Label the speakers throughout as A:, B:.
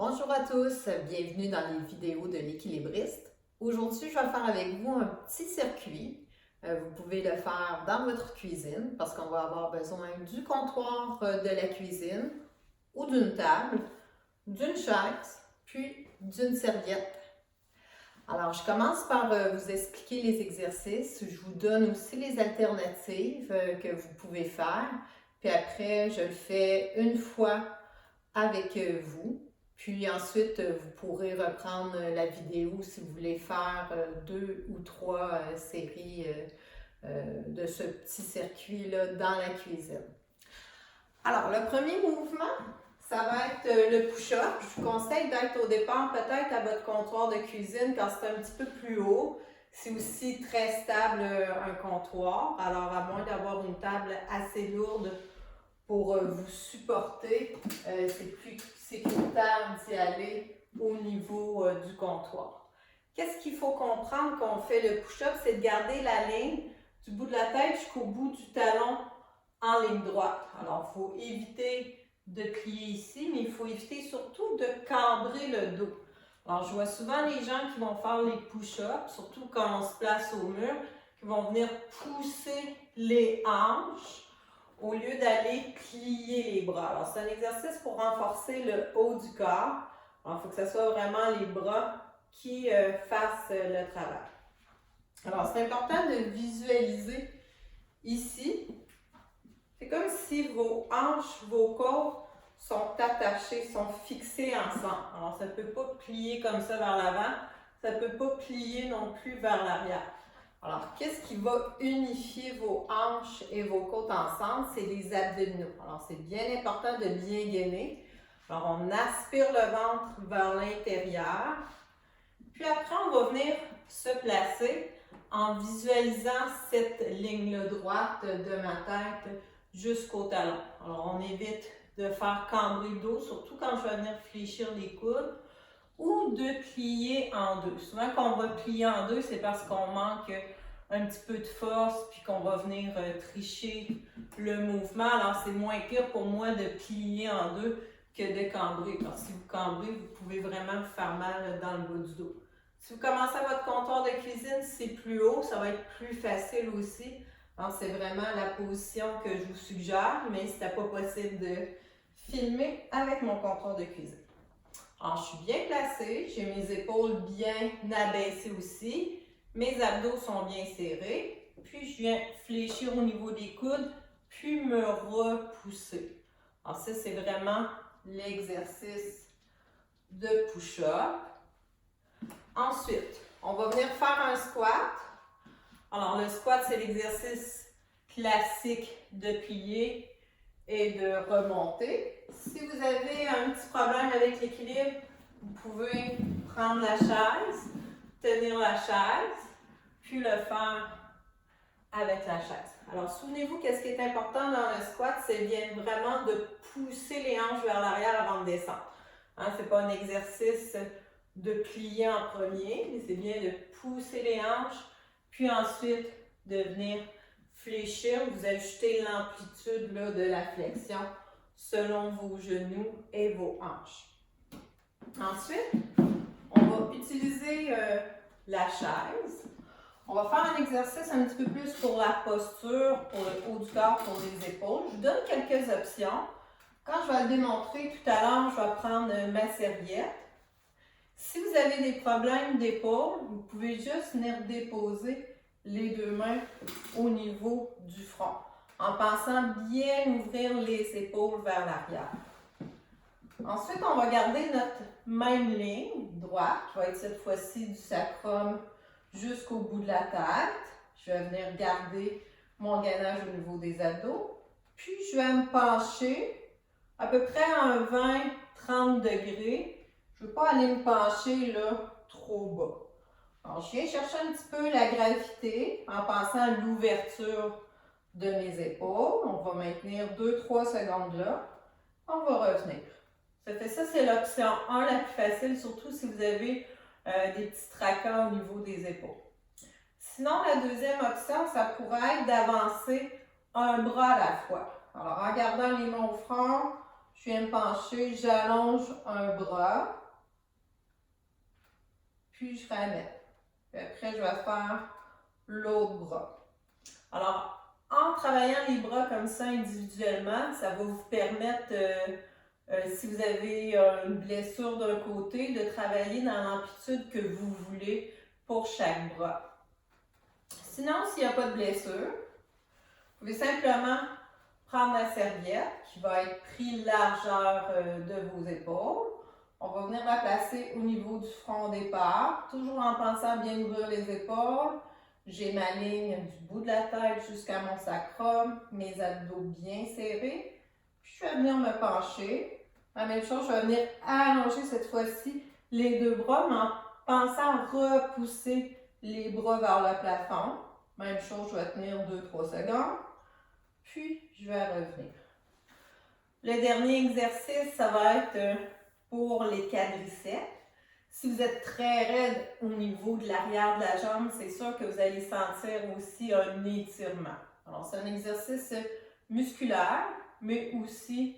A: Bonjour à tous, bienvenue dans les vidéos de l'équilibriste. Aujourd'hui, je vais faire avec vous un petit circuit. Vous pouvez le faire dans votre cuisine parce qu'on va avoir besoin du comptoir de la cuisine ou d'une table, d'une chaise, puis d'une serviette. Alors, je commence par vous expliquer les exercices. Je vous donne aussi les alternatives que vous pouvez faire. Puis après, je le fais une fois avec vous. Puis ensuite, vous pourrez reprendre la vidéo si vous voulez faire 2 ou 3 séries de ce petit circuit-là dans la cuisine. Alors, le premier mouvement, ça va être le push-up. Je vous conseille d'être au départ peut-être à votre comptoir de cuisine quand c'est un petit peu plus haut. C'est aussi très stable un comptoir. Alors, à moins d'avoir une table assez lourde pour vous supporter, c'est plus sécuritaire d'y aller au niveau du comptoir. Qu'est-ce qu'il faut comprendre quand on fait le push-up? C'est de garder la ligne du bout de la tête jusqu'au bout du talon en ligne droite. Alors, il faut éviter de plier ici, mais il faut éviter surtout de cambrer le dos. Alors, je vois souvent les gens qui vont faire les push-ups, surtout quand on se place au mur, qui vont venir pousser les hanches au lieu d'aller plier les bras. Alors, c'est un exercice pour renforcer le haut du corps. Alors, il faut que ce soit vraiment les bras qui fassent le travail. Alors, c'est important de visualiser ici. C'est comme si vos hanches, vos côtes sont attachées, sont fixées ensemble. Alors, ça ne peut pas plier comme ça vers l'avant. Ça ne peut pas plier non plus vers l'arrière. Alors, qu'est-ce qui va unifier vos hanches et vos côtes ensemble? C'est les abdominaux. Alors, c'est bien important de bien gainer. Alors, on aspire le ventre vers l'intérieur. Puis après, on va venir se placer en visualisant cette ligne-là droite de ma tête jusqu'au talon. Alors, on évite de faire cambrer le dos, surtout quand je vais venir fléchir les coudes, ou de plier en deux. Souvent, quand on va plier en deux, c'est parce qu'on manque un petit peu de force, puis qu'on va venir tricher le mouvement. Alors, c'est moins pire pour moi de plier en deux que de cambrer. Parce que si vous cambrez, vous pouvez vraiment vous faire mal dans le bas du dos. Si vous commencez à votre comptoir de cuisine, c'est plus haut, ça va être plus facile aussi. Alors, c'est vraiment la position que je vous suggère, mais ce n'est pas possible de filmer avec mon comptoir de cuisine. Alors, je suis bien placée, j'ai mes épaules bien abaissées aussi, mes abdos sont bien serrés, puis je viens fléchir au niveau des coudes, puis me repousser. Alors ça, c'est vraiment l'exercice de push-up. Ensuite, on va venir faire un squat. Alors, le squat, c'est l'exercice classique de plier et de remonter. Si vous avez un petit problème avec l'équilibre, vous pouvez prendre la chaise, tenir la chaise, puis le faire avec la chaise. Alors, souvenez-vous qu'est-ce qui est important dans le squat, c'est bien vraiment de pousser les hanches vers l'arrière avant de descendre. Hein, ce n'est pas un exercice de plier en premier, mais c'est bien de pousser les hanches, puis ensuite de venir fléchir. Vous ajustez l'amplitude de la flexion selon vos genoux et vos hanches. Ensuite, on va utiliser la chaise. On va faire un exercice un petit peu plus pour la posture, pour le haut du corps, pour les épaules. Je vous donne quelques options. Quand je vais le démontrer tout à l'heure, je vais prendre ma serviette. Si vous avez des problèmes d'épaule, vous pouvez juste venir déposer les deux mains au niveau du front, en pensant bien ouvrir les épaules vers l'arrière. Ensuite, on va garder notre même ligne droite, qui va être cette fois-ci du sacrum jusqu'au bout de la tête. Je vais venir garder mon gainage au niveau des abdos. Puis, je vais me pencher à peu près à un 20-30 degrés. Je ne veux pas aller me pencher là, trop bas. Alors, je viens chercher un petit peu la gravité en pensant à l'ouverture de mes épaules. On va maintenir 2-3 secondes là. On va revenir. Ça, c'est l'option 1 la plus facile, surtout si vous avez des petits tracas au niveau des épaules. Sinon, la deuxième option, ça pourrait être d'avancer un bras à la fois. Alors, en gardant les mains au front, je viens me pencher, j'allonge un bras, puis je ramène. Puis après, je vais faire l'autre bras. Alors, en travaillant les bras comme ça individuellement, ça va vous permettre, si vous avez une blessure d'un côté, de travailler dans l'amplitude que vous voulez pour chaque bras. Sinon, s'il n'y a pas de blessure, vous pouvez simplement prendre la serviette qui va être prise largeur de vos épaules. On va venir la placer au niveau du front au départ, toujours en pensant à bien ouvrir les épaules. J'ai ma ligne du bout de la tête jusqu'à mon sacrum, mes abdos bien serrés. Puis je vais venir me pencher. La même chose, je vais venir allonger cette fois-ci les deux bras, mais en pensant à repousser les bras vers le plafond. Même chose, je vais tenir 2-3 secondes. Puis, je vais revenir. Le dernier exercice, ça va être pour les quadriceps. Si vous êtes très raide au niveau de l'arrière de la jambe, c'est sûr que vous allez sentir aussi un étirement. Alors, c'est un exercice musculaire, mais aussi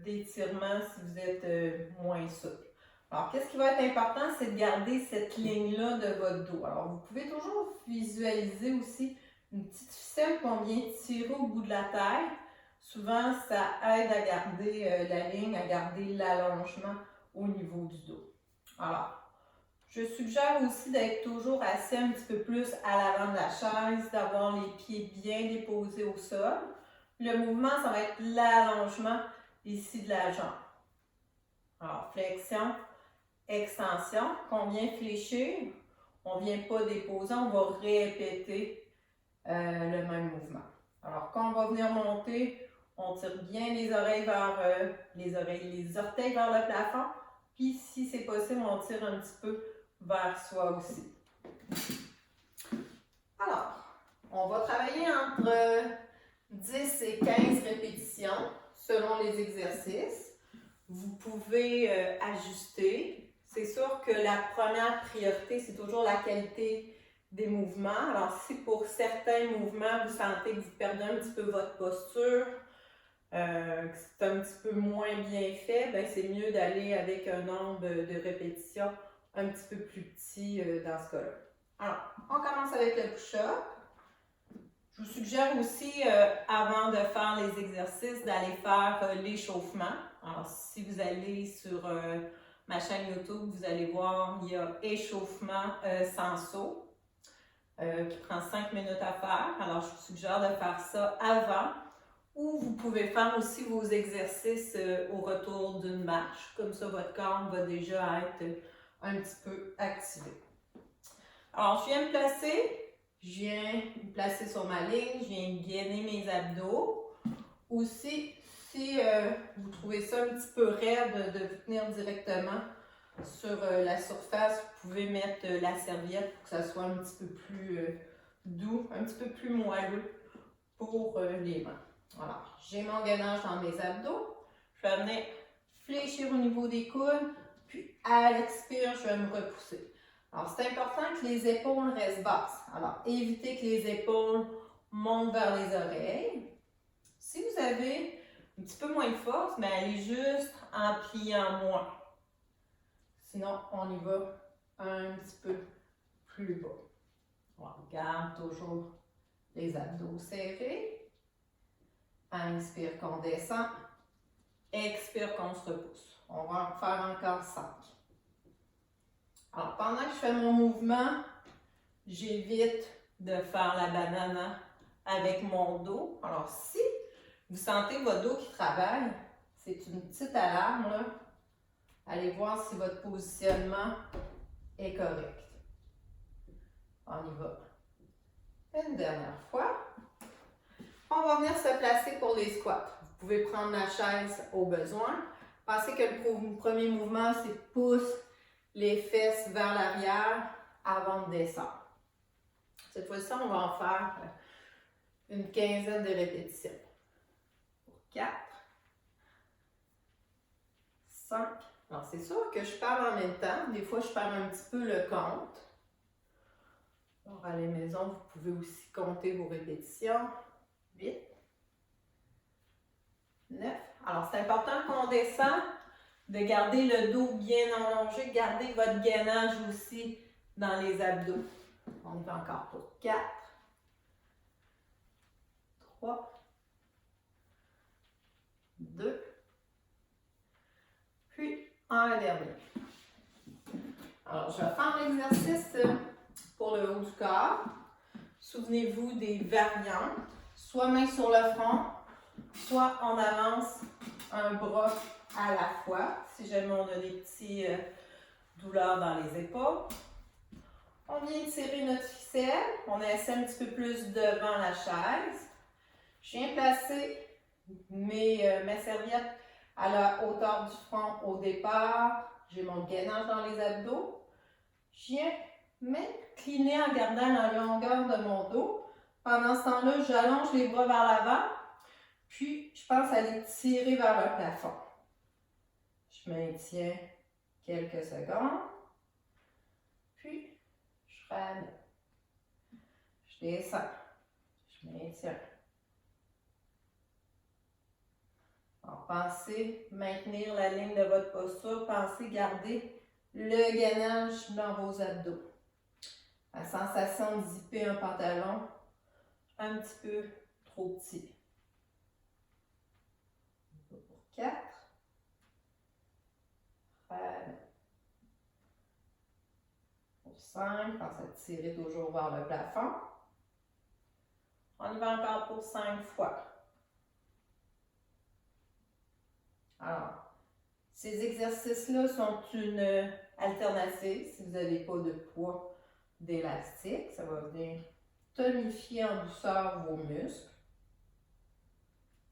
A: d'étirement si vous êtes moins souple. Alors, qu'est-ce qui va être important, c'est de garder cette ligne-là de votre dos. Alors, vous pouvez toujours visualiser aussi une petite ficelle qu'on vient tirer au bout de la tête. Souvent, ça aide à garder la ligne, à garder l'allongement au niveau du dos. Alors, je suggère aussi d'être toujours assis un petit peu plus à l'avant de la chaise, d'avoir les pieds bien déposés au sol. Le mouvement, ça va être l'allongement ici de la jambe. Alors, flexion, extension, qu'on vient fléchir, on ne vient pas déposer, on va répéter le même mouvement. Alors, quand on va venir monter, on tire bien les oreilles vers les orteils vers le plafond. Puis, si c'est possible, on tire un petit peu vers soi aussi. Alors, on va travailler entre 10 et 15 répétitions selon les exercices. Vous pouvez ajuster. C'est sûr que la première priorité, c'est toujours la qualité des mouvements. Alors, si pour certains mouvements, vous sentez que vous perdez un petit peu votre posture, que c'est un petit peu moins bien fait, ben c'est mieux d'aller avec un nombre de répétitions un petit peu plus petit dans ce cas-là. Alors, on commence avec le push-up. Je vous suggère aussi, avant de faire les exercices, d'aller faire l'échauffement. Alors, si vous allez sur ma chaîne YouTube, vous allez voir, il y a échauffement sans saut. Qui prend 5 minutes à faire. Alors, je vous suggère de faire ça avant, ou vous pouvez faire aussi vos exercices au retour d'une marche. Comme ça, votre corps va déjà être un petit peu activé. Alors, je viens me placer. Je viens me placer sur ma ligne. Je viens gainer mes abdos. Aussi, si vous trouvez ça un petit peu raide de vous tenir directement sur la surface, vous pouvez mettre la serviette pour que ça soit un petit peu plus doux, un petit peu plus moelleux pour les mains. Alors, j'ai mon gainage dans mes abdos. Je vais venir fléchir au niveau des coudes, puis à l'expire, je vais me repousser. Alors, c'est important que les épaules restent basses. Alors, évitez que les épaules montent vers les oreilles. Si vous avez un petit peu moins de force, mais allez juste en pliant moins. Sinon, on y va un petit peu plus bas. On garde toujours les abdos serrés. Inspire qu'on descend. Expire qu'on se repousse. On va en faire encore 5. Alors, pendant que je fais mon mouvement, j'évite de faire la banane avec mon dos. Alors, si vous sentez votre dos qui travaille, c'est une petite alarme, là. Allez voir si votre positionnement est correct. On y va. Une dernière fois. On va venir se placer pour les squats. Vous pouvez prendre la chaise au besoin. Pensez que le premier mouvement, c'est pousse les fesses vers l'arrière avant de descendre. Cette fois-ci, on va en faire une quinzaine de répétitions. 4, 5. Alors, c'est sûr que je parle en même temps. Des fois, je perds un petit peu le compte. Alors, à la maison, vous pouvez aussi compter vos répétitions. 8,
B: 9. Alors, c'est important qu'on descend, de garder le dos bien allongé, garder votre gainage aussi dans les abdos. On y va encore pour 4, 3, 2, puis un dernier. Alors, je vais faire l'exercice pour le haut du corps. Souvenez-vous des variantes, soit main sur le front, soit on avance un bras à la fois, si jamais on a des petites douleurs dans les épaules. On vient tirer notre ficelle, on essaie un petit peu plus devant la chaise. Je viens placer mes serviettes à la hauteur du front au départ. J'ai mon gainage dans les abdos. Je viens m'incliner en gardant la longueur de mon dos. Pendant ce temps-là, j'allonge les bras vers l'avant. Puis, je pense à les tirer vers le plafond. Je maintiens quelques secondes. Puis, je ramène. Je descends. Je maintiens. Alors, pensez maintenir la ligne de votre posture. Pensez garder le gainage dans vos abdos. La sensation de zipper un pantalon un petit peu trop petit. Pour 4. Pour 5. Pensez à tirer toujours vers le plafond. On y va encore pour 5 fois. Alors, ces exercices-là sont une alternative si vous n'avez pas de poids d'élastique. Ça va venir tonifier en douceur vos muscles.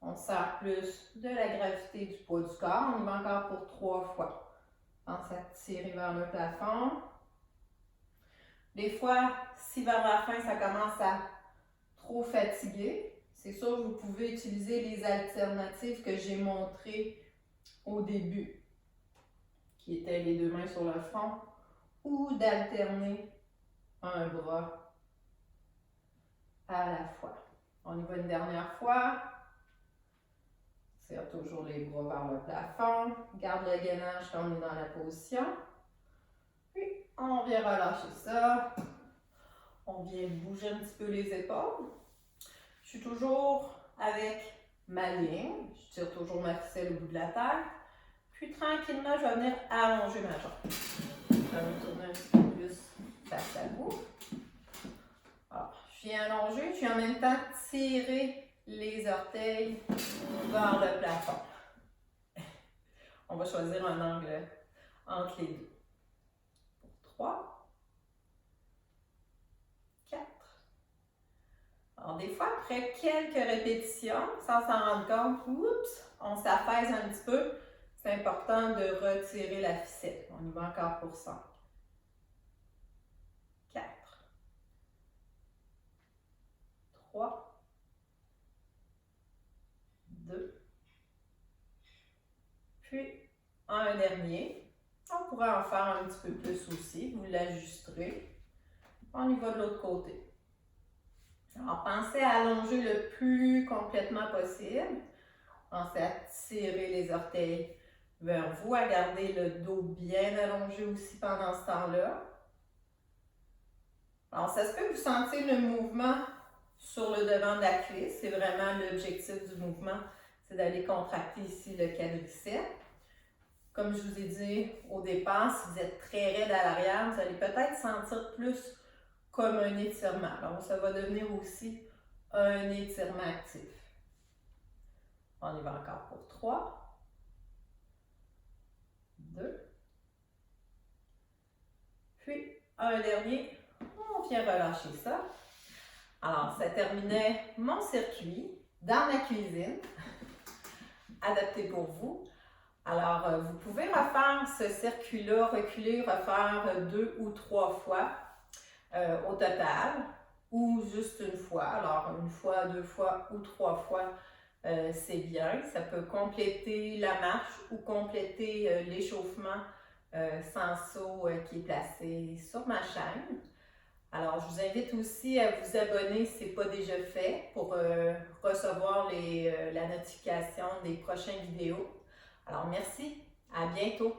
B: On sert plus de la gravité du poids du corps. On y va encore pour 3 fois. Pensez à tirer vers le plafond. Des fois, si vers la fin, ça commence à trop fatiguer, c'est sûr que vous pouvez utiliser les alternatives que j'ai montrées au début, qui étaient les 2 mains sur le front, ou d'alterner un bras à la fois. On y va une dernière fois. Serre toujours les bras vers le plafond. Garde le gainage quand on est dans la position. Puis, on vient relâcher ça. On vient bouger un petit peu les épaules. Je suis toujours avec ma ligne. Je tire toujours ma ficelle au bout de la tête. Puis, tranquillement, je vais venir allonger ma jambe. Je vais me tourner un petit peu plus face à vous. Alors, je viens allonger. Je viens en même temps tirer les orteils vers le plafond. On va choisir un angle entre les deux. Pour 3, 4. Alors, des fois, après quelques répétitions, sans s'en rendre compte, oups, on s'affaisse un petit peu. C'est important de retirer la ficelle. On y va encore pour 5. 4. 3. 2. Puis, un dernier. On pourrait en faire un petit peu plus aussi. Vous l'ajusterez. On y va de l'autre côté. Alors, pensez à allonger le plus complètement possible. Pensez à tirer les orteils vers vous, à garder le dos bien allongé aussi pendant ce temps-là. Alors, ça se peut que vous sentiez le mouvement sur le devant de la cuisse. C'est vraiment l'objectif du mouvement, c'est d'aller contracter ici le quadriceps. Comme je vous ai dit au départ, si vous êtes très raide à l'arrière, vous allez peut-être sentir plus comme un étirement. Alors, ça va devenir aussi un étirement actif. On y va encore pour 3, 2, puis un dernier. On vient relâcher ça. Alors, ça terminait mon circuit dans ma cuisine, adapté pour vous. Alors, vous pouvez refaire ce circuit-là, reculer, refaire 2 ou 3 fois au total, ou juste une fois. Alors, 1 fois, 2 fois ou 3 fois, c'est bien. Ça peut compléter la marche ou compléter l'échauffement sans saut qui est placé sur ma chaîne. Alors, je vous invite aussi à vous abonner si ce n'est pas déjà fait pour recevoir la notification des prochaines vidéos. Alors, merci, à bientôt!